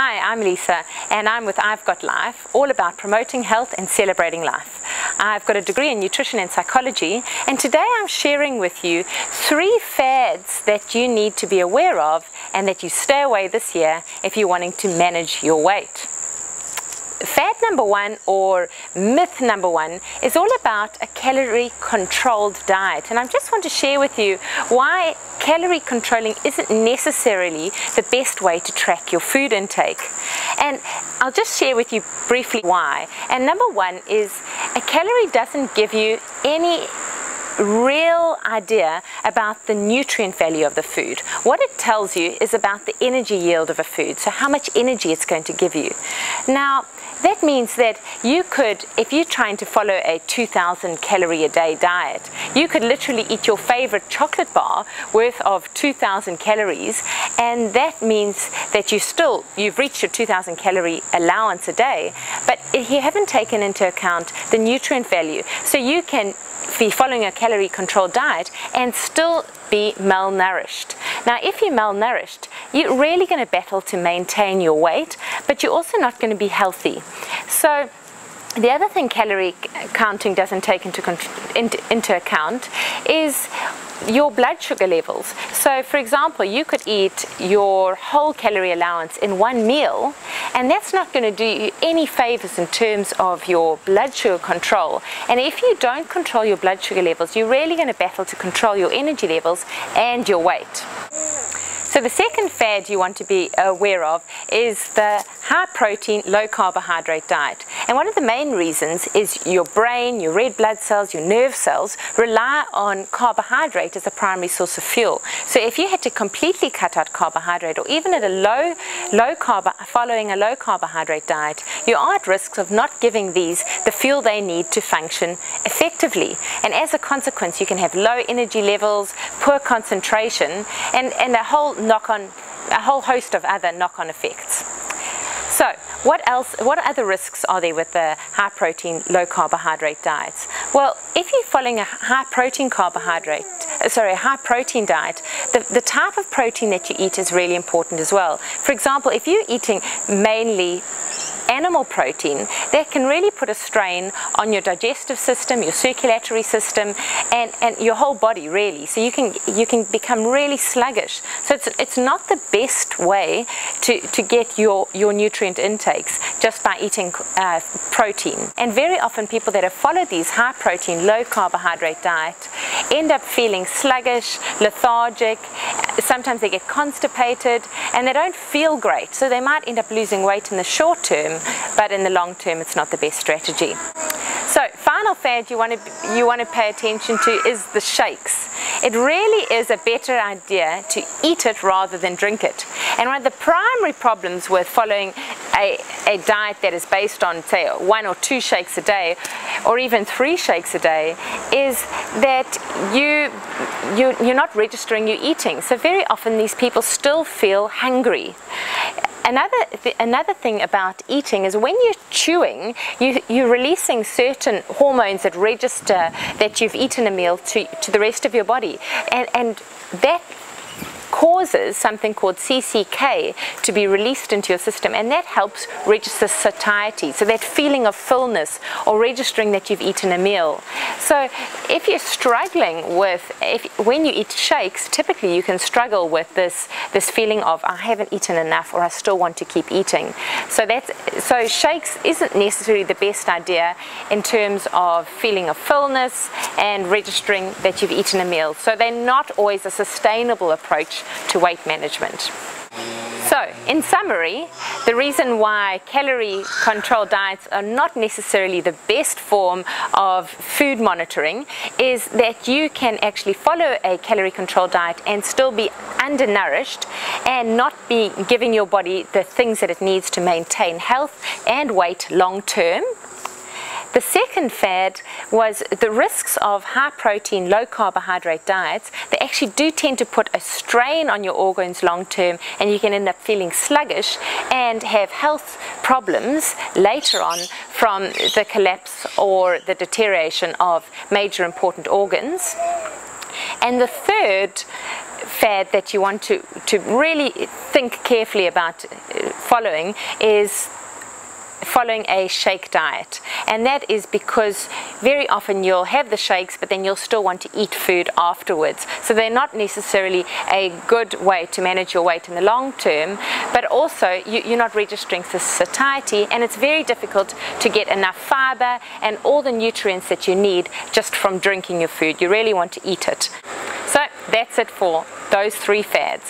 Hi, I'm Lisa and I'm with I've Got Life, all about promoting health and celebrating life. I've got a degree in nutrition and psychology, and today I'm sharing with you 3 fads that you need to be aware of and that you stay away this year if you're wanting to manage your weight. Fad number 1, or myth number 1, is all about a calorie controlled diet, and I just want to share with you why calorie controlling isn't necessarily the best way to track your food intake. And I'll just share with you briefly why. And number 1 is a calorie doesn't give you any real idea about the nutrient value of the food. What it tells you is about the energy yield of a food, so how much energy it's going to give you. Now, that means that you could, if you're trying to follow a 2,000 calorie a day diet, you could literally eat your favorite chocolate bar worth of 2,000 calories, and that means that you've reached your 2,000 calorie allowance a day, but you haven't taken into account the nutrient value. So you can be following a calorie controlled diet and still be malnourished. Now, if you're malnourished, you're really going to battle to maintain your weight, but you're also not going to be healthy. So the other thing calorie counting doesn't take into account is your blood sugar levels. So for example, you could eat your whole calorie allowance in one meal, and that's not going to do you any favors in terms of your blood sugar control. And if you don't control your blood sugar levels, you're really going to battle to control your energy levels and your weight. So the second fad you want to be aware of is the high protein, low carbohydrate diet. And one of the main reasons is your brain, your red blood cells, your nerve cells rely on carbohydrate as a primary source of fuel. So if you had to completely cut out carbohydrate, or even at a following a low carbohydrate diet, you are at risk of not giving these the fuel they need to function effectively. And as a consequence, you can have low energy levels, poor concentration, and a whole host of other knock-on effects. So what other risks are there with the high protein, low carbohydrate diets? Well, if you're following a high protein diet, the type of protein that you eat is really important as well. For example, if you're eating mainly animal protein, that can really put a strain on your digestive system, your circulatory system, and your whole body really. So you can become really sluggish. So it's not the best way to get your nutrient intakes just by eating protein. And very often people that have followed these high protein, low carbohydrate diet end up feeling sluggish, lethargic. Sometimes they get constipated and they don't feel great. So they might end up losing weight in the short term, but in the long term it's not the best strategy. So final fad you want to pay attention to is the shakes. It really is a better idea to eat it rather than drink it. And one of the primary problems with following a diet that is based on, say, 1 or 2 shakes a day, or even 3 shakes a day, is that you're not registering your eating. So very often these people still feel hungry. Another thing about eating is when you're chewing, you're releasing certain hormones that register that you've eaten a meal to the rest of your body, and that causes something called CCK to be released into your system, and that helps register satiety, so that feeling of fullness or registering that you've eaten a meal. So if you're struggling with, when you eat shakes, typically you can struggle with this feeling of I haven't eaten enough, or I still want to keep eating. So shakes isn't necessarily the best idea in terms of feeling of fullness and registering that you've eaten a meal. So they're not always a sustainable approach to weight management. So, in summary, the reason why calorie control diets are not necessarily the best form of food monitoring is that you can actually follow a calorie control diet and still be undernourished and not be giving your body the things that it needs to maintain health and weight long term. The second fad was the risks of high protein, low carbohydrate diets. They actually do tend to put a strain on your organs long term, and you can end up feeling sluggish and have health problems later on from the collapse or the deterioration of major important organs. And the third fad that you want to really think carefully about following is following a shake diet, and that is because very often you'll have the shakes but then you'll still want to eat food afterwards, so they're not necessarily a good way to manage your weight in the long term, but also you're not registering satiety, and it's very difficult to get enough fiber and all the nutrients that you need just from drinking your food. You really want to eat it. So that's it for those 3 fads.